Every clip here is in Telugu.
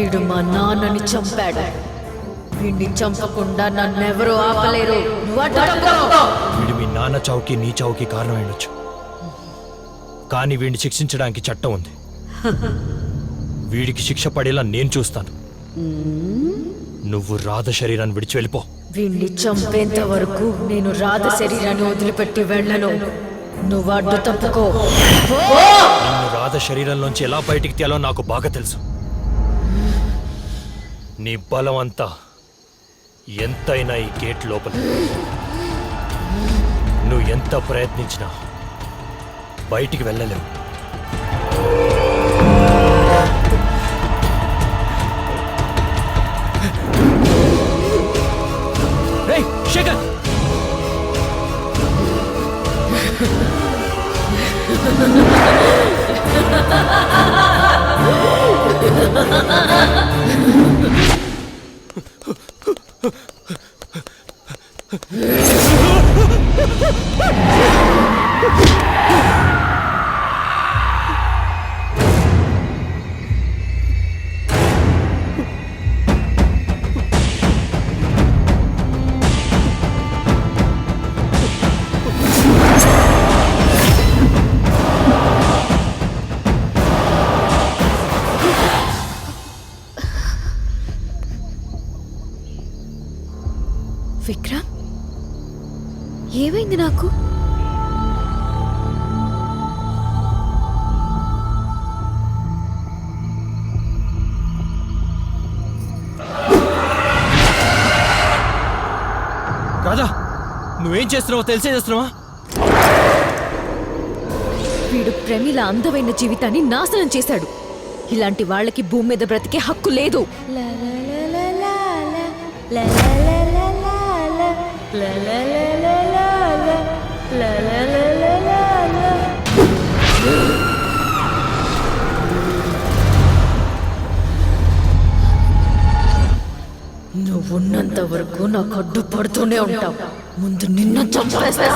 వీడు మా నాన్నని చంపాడు. వీడిని చంపకుండా నన్నెవరూ ఆపలేరు. వీడు మీ నాన్న చావుకి నీ చావుకి కారణం అయ్యొచ్చు, కానీ వీడిని శిక్షించడానికి చట్టం ఉంది. వీడికి శిక్ష పడేలా నేను చూస్తాను. నువ్వు రాధ శరీరాన్ని విడిచి వెళ్ళిపో. వీడిని చంపేంత వరకు నేను రాధ శరీరాన్ని వదిలిపెట్టి వెళ్ళను. నువ్వు అడ్డు తప్పుకో. నిన్ను రాధ శరీరంలోంచి ఎలా బయటికి తేలో నాకు బాగా తెలుసు. నీ బలం అంతా ఎంతైనా ఈ గేట్ లోపల. నువ్వు ఎంత ప్రయత్నించినా బయటికి వెళ్ళలేవు. శేఖర్, విక్రమ్, ఏమైంది నాకు? రాధా, నువ్వేం చేస్తున్నావో తెలిసే చేస్తున్నావా? వీడు ప్రమిళ అందమైన జీవితాన్ని నాశనం చేశాడు. ఇలాంటి వాళ్ళకి భూమి మీద బ్రతికే హక్కు లేదు. నువ్వున్నంత వరకు నాకు అడ్డు పడుతూనే ఉంటావు. ముందు నిన్ను చంపేస్తా.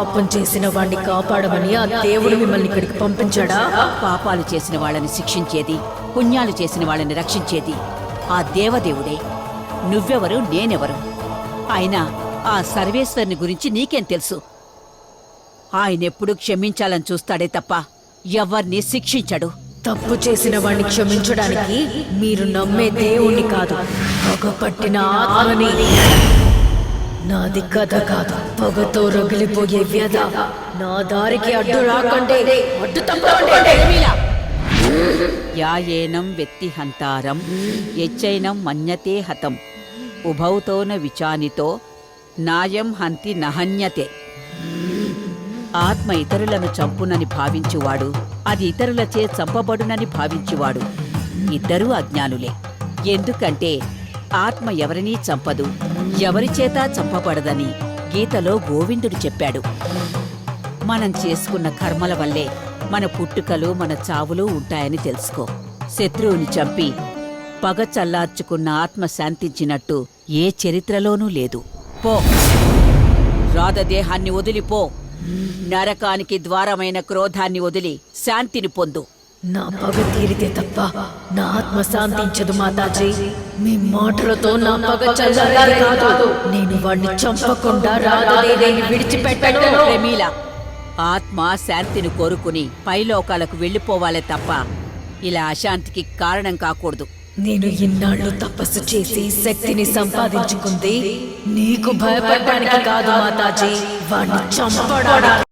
పాపం చేసిన వాడిని కాపాడమని ఆ దేవుడు మిమ్మల్ని ఇక్కడికి పంపించాడా? పాపాలు చేసిన వాళ్ళని శిక్షించేది, పుణ్యాలు చేసిన వాళ్ళని రక్షించేది ఆ దేవదేవుడే. నువ్వెవరు, నేనెవరు? అయినా ఆ సర్వేశ్వరుని గురించి నీకేం తెలుసు? ఆయనెప్పుడు క్షమించాలని చూస్తాడే తప్ప ఎవ్వర్నీ శిక్షించడు. తప్పు చేసిన వాడిని క్షమించడానికి మీరు నమ్మే దేవుణ్ణి కాదు, పగపట్టిన ఆత్మని. నాది కథ కాదు, పొగతో రగిలిపోయే వ్యధ. నా దారికి అడ్డు రాకండి, అడ్డు తప్పకండి. యాయేనం వెత్తి హంతారం యచ్చైనం మన్యతే హతం ఉభౌతోన విచానితో నాయం హంతి నహన్యతే. ఆత్మ ఇతరులను చంపునని భావించువాడు, అది ఇతరులచే చంపబడునని భావించువాడు ఇద్దరూ అజ్ఞానులే. ఎందుకంటే ఆత్మ ఎవరినీ చంపదు, ఎవరిచేత చంపబడదని గీతలో గోవిందుడు చెప్పాడు. మనం చేసుకున్న కర్మల వల్లే మన పుట్టుకలు, మన చావులు ఉంటాయని తెలుసుకో. శత్రువుని చంపి పగ చల్లార్చుకున్న ఆత్మ శాంతించినట్టు ఏ చరిత్రలోనూ లేదు. పో, రాధదేహాన్ని వదిలిపో. నరకానికి ద్వారమైన క్రోధాన్ని వదిలి శాంతిని పొందు. నా పగ తీరితే తప్ప నా ఆత్మ శాంతించదు మాతాజీ. మీ మాటలతో నా పగ చల్లారేది కాదు. నేను వాడిని చంపకుండా రాధదేవిని విడిచిపెట్టను. ప్రమీల, ఆత్మ శాంతిని కోరుకుని పైలోకాలకు వెళ్ళిపోవాలే తప్ప ఇలా అశాంతికి కారణం కాకూడదు. నేను ఇన్నాళ్ళు తపస్సు చేసి శక్తిని సంపాదించుకుంది నీకు భయపడడానికి కాదు మాతాజీ, వాడిని చంపడానికి.